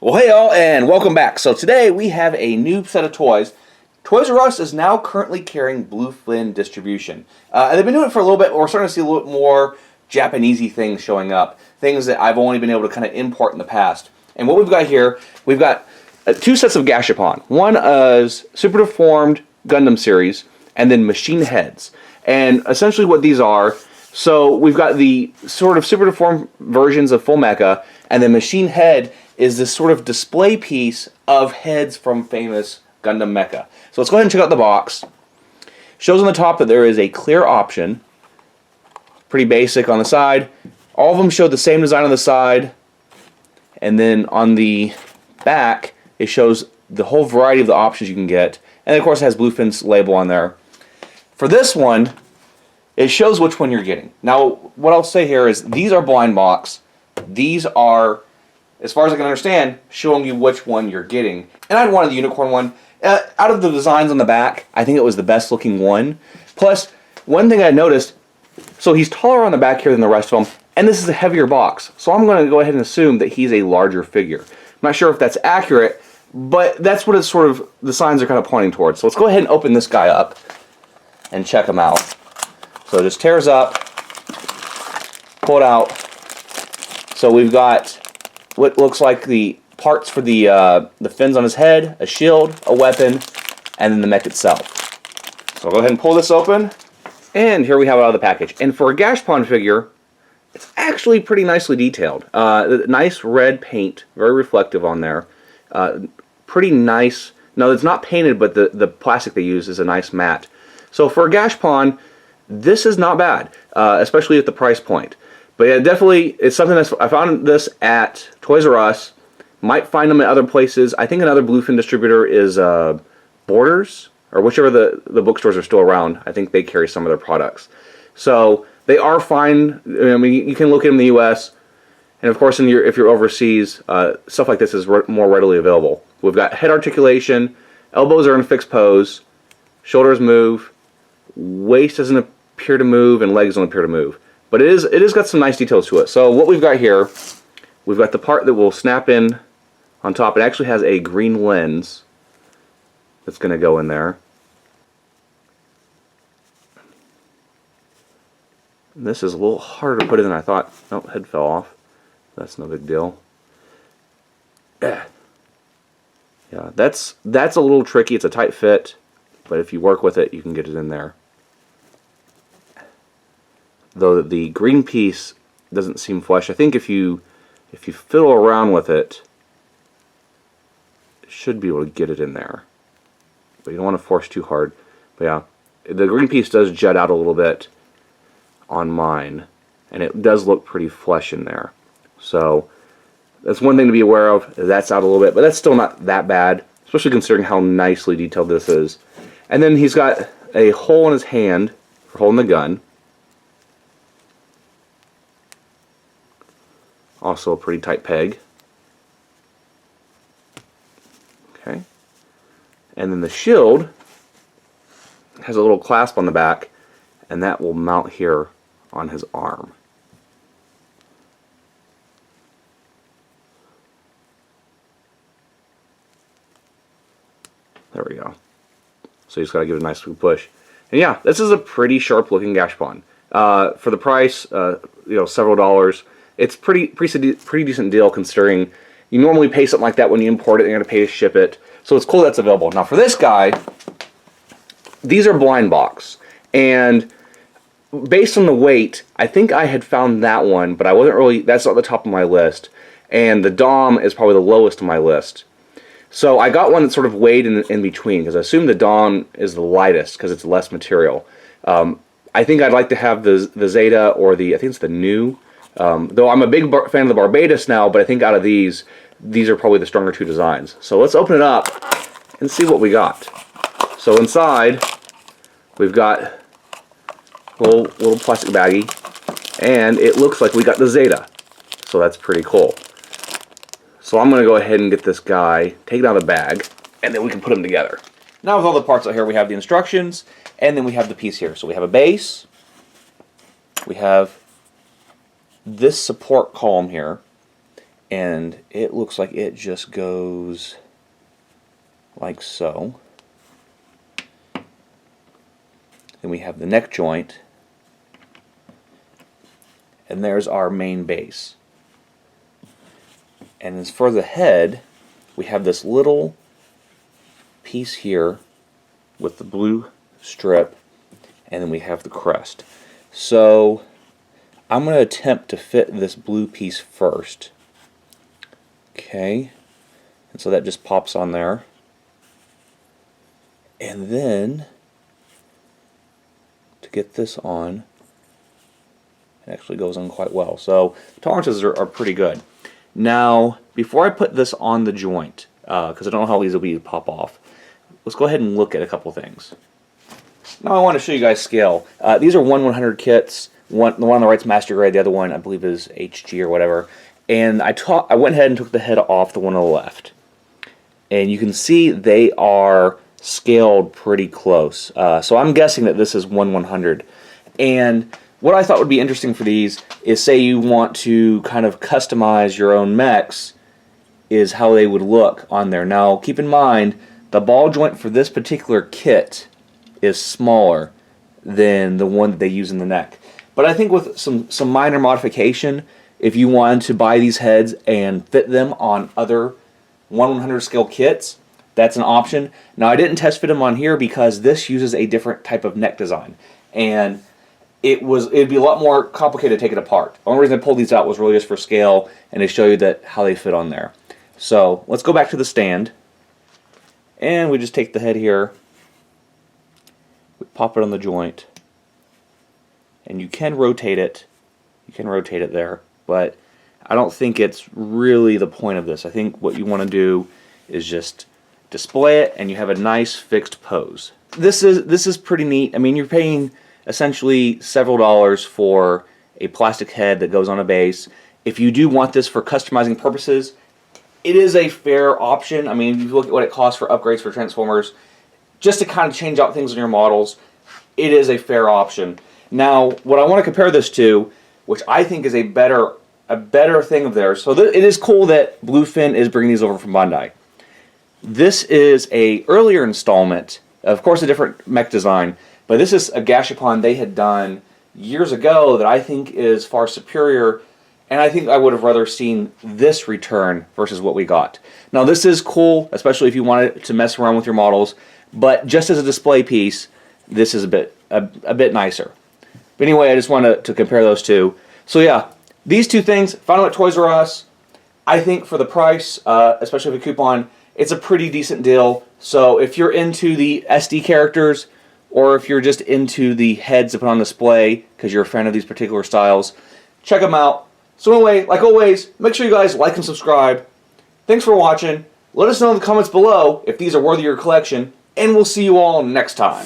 Well, hey y'all, and welcome back. So today we have a new set of toys. Toys R Us is now currently carrying Bluefin distribution. They've been doing it for a little bit, but we're starting to see a little bit more Japanesey things showing up. Things that I've only been able to kind of import in the past. And what we've got here, we've got two sets of Gashapon. One is Super Deformed Gundam series, and then Machine Heads. And essentially what these are, so we've got the sort of Super Deformed versions of Full Mecha, and then Machine Head is this sort of display piece of heads from famous Gundam mecha. So let's go ahead and check out the box. Shows on the top that there is a clear option. Pretty basic on the side. All of them show the same design on the side. And then on the back, it shows the whole variety of the options you can get. And of course it has Bluefin's label on there. For this one, it shows which one you're getting. Now, what I'll say here is these are blind box. These are, as far as I can understand, showing you which one you're getting. And I wanted the unicorn one. Out of the designs on the back, I think it was the best looking one. Plus, one thing I noticed, so he's taller on the back here than the rest of them, and this is a heavier box. So I'm going to go ahead and assume that he's a larger figure. I'm not sure if that's accurate, but that's what it's sort of, the signs are kind of pointing towards. So let's go ahead and open this guy up and check him out. So it just tears up, pull it out. So we've got what looks like the parts for the fins on his head, a shield, a weapon, and then the mech itself. So I'll go ahead and pull this open, and here we have it out of the package. And for a Gashapon figure, it's actually pretty nicely detailed. Nice red paint, very reflective on there. Pretty nice. No, it's not painted, but the plastic they use is a nice matte. So for a Gashapon, this is not bad, especially at the price point. But yeah, definitely, it's something that's, I found this at Toys R Us. Might find them in other places. I think another Bluefin distributor is Borders, or whichever the bookstores are still around. I think they carry some of their products. So they are fine. I mean, you can look at them in the U.S. And of course, if you're overseas, stuff like this is more readily available. We've got head articulation, elbows are in a fixed pose, shoulders move, waist doesn't appear to move, and legs don't appear to move. But it is got some nice details to it. So what we've got here, we've got the part that will snap in on top. It actually has a green lens that's going to go in there. And this is a little harder to put in than I thought. Oh, head fell off. That's no big deal. Yeah, that's a little tricky. It's a tight fit, but if you work with it, you can get it in there. Though the green piece doesn't seem flush. I think if you fiddle around with it, you should be able to get it in there. But you don't want to force too hard. But yeah, the green piece does jut out a little bit on mine, and it does look pretty flush in there. So that's one thing to be aware of. That's out a little bit, but that's still not that bad, especially considering how nicely detailed this is. And then he's got a hole in his hand for holding the gun. Also a pretty tight peg. Okay. And then the shield has a little clasp on the back, and that will mount here on his arm. There we go. So you just got to give it a nice sweet push. And yeah, this is a pretty sharp looking Gashapon. For the price, several dollars, it's pretty decent deal considering you normally pay something like that when you import it, and you're going to pay to ship it. So it's cool that's available. Now for this guy, these are blind box. And based on the weight, I think I had found that one, but I wasn't really, that's not the top of my list. And the Dom is probably the lowest on my list. So I got one that's sort of weighed in between, because I assume the Dom is the lightest because it's less material. I think I'd like to have the Zeta or I think it's the New. Though I'm a big fan of the Barbados now, but I think out of these are probably the stronger two designs. So let's open it up and see what we got. So inside, we've got a little plastic baggie, and it looks like we got the Zeta. So that's pretty cool. So So I'm going to go ahead and get this guy, take it out of the bag, and then we can put them together. Now with all the parts out here, we have the instructions, and then we have the piece here. So we have a base, we have this support column here, and it looks like it just goes like so. Then we have the neck joint, and there's our main base. And as for the head, we have this little piece here with the blue strip, and then we have the crest. So I'm going to attempt to fit this blue piece first. Okay, and so that just pops on there. And then to get this on, it actually goes on quite well. So tolerances are pretty good. Now, before I put this on the joint, because I don't know how easy it'll be to pop off, let's go ahead and look at a couple things. Now I want to show you guys scale. These are 1/100 kits. The one on the right's master grade, the other one I believe is HG or whatever. And I went ahead and took the head off the one on the left. And you can see they are scaled pretty close. So I'm guessing that this is 1/100. And what I thought would be interesting for these is, say you want to kind of customize your own mechs, is how they would look on there. Now keep in mind, the ball joint for this particular kit is smaller than the one that they use in the neck. But I think with some minor modification, if you wanted to buy these heads and fit them on other 1/100 scale kits, that's an option. Now I didn't test fit them on here because this uses a different type of neck design, and it'd be a lot more complicated to take it apart. The only reason I pulled these out was really just for scale and to show you that how they fit on there. So let's go back to the stand, and we just take the head here, we pop it on the joint, and you can rotate it. You can rotate it there, but I don't think it's really the point of this. I think what you want to do is just display it, and you have a nice fixed pose. This is pretty neat. I mean, you're paying essentially several dollars for a plastic head that goes on a base. If you do want this for customizing purposes, it is a fair option. I mean, if you look at what it costs for upgrades for Transformers, just to kind of change out things in your models, it is a fair option. Now, what I want to compare this to, which I think is a better thing of theirs, so it is cool that Bluefin is bringing these over from Bandai. This is a earlier installment, of course a different mech design, but this is a Gashapon they had done years ago that I think is far superior, and I think I would have rather seen this return versus what we got. Now this is cool, especially if you wanted to mess around with your models, but just as a display piece, this is a bit nicer. But anyway, I just wanted to compare those two. So yeah, these two things, found them at Toys R Us. I think for the price, especially with a coupon, it's a pretty decent deal. So if you're into the SD characters, or if you're just into the heads to put on display because you're a fan of these particular styles, check them out. So anyway, like always, make sure you guys like and subscribe. Thanks for watching. Let us know in the comments below if these are worthy of your collection, and we'll see you all next time.